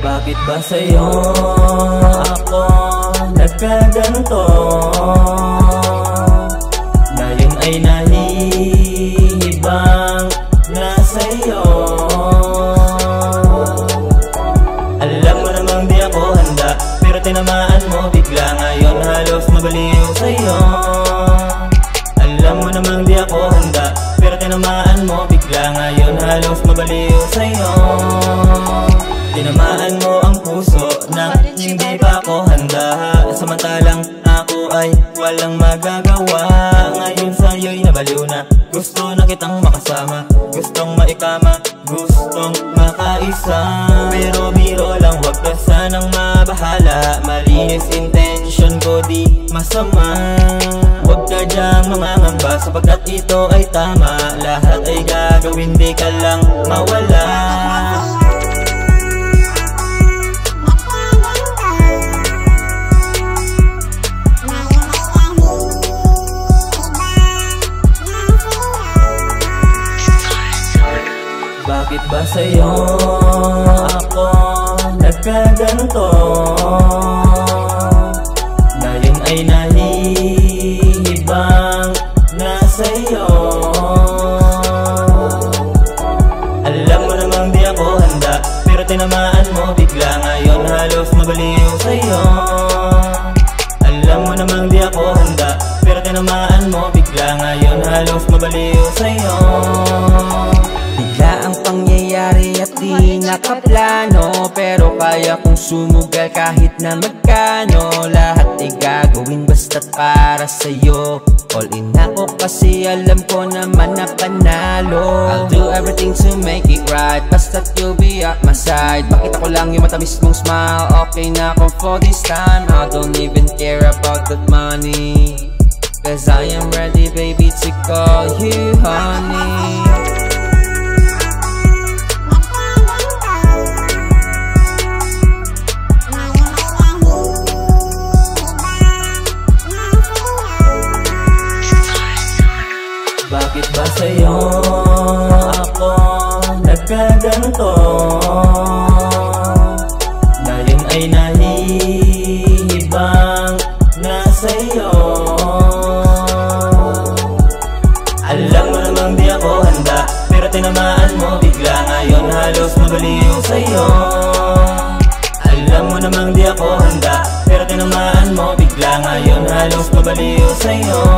Bakit ba sa'yo ako nagkaganto? Na yun ay nahihibang na sa'yo. Alam mo namang di ako handa, pero tinamaan mo bigla. Ngayon halos mabaliw sa'yo. Alam mo namang di ako handa, pero tinamaan mo bigla. Ngayon halos mabaliw sa'yo. Tinamaan mo ang puso nang hindi pa ako handa. Samantalang ako ay walang magagawa. Ngayon sa'yo'y nabaliw na. Gusto na kitang makasama, gustong maikama, gustong makaisa. Pero biro lang, wag ka sanang mabahala. Malinis intention ko, di masama. Huwag ka dyang mamangamba, sapagkat ito ay tama. Lahat ay gagawin, di ka lang mawala. Bakit ba sa'yo ako nagkaganto? Na yun ay nahihibang na sa'yo. Alam mo namang di ako handa, pero tinamaan mo bigla. Ngayon halos mabaliw sa'yo. Alam mo namang di ako handa, pero tinamaan mo bigla. Ngayon halos mabaliw sa'yo. Bigla ang pangyayari at di nakaplano, pero kaya kong sumugal kahit na magkano. Lahat ay gagawin basta't para sa'yo. All in ako kasi alam ko naman na panalo. I'll do everything to make it right, basta't you'll be at my side. Makita ko lang yung matamis mong smile, okay na ako for this time. I don't even care about that money, cause I am ready baby to call you honey. Bakit ba sa'yo ako nagkaganto? Na yun ay nahihibang na sa'yo. Alam mo namang di ako handa, pero tinamaan mo bigla. Ngayon halos mabaliw sa'yo. Alam mo namang di ako handa, pero tinamaan mo bigla. Ngayon halos mabaliw sa'yo.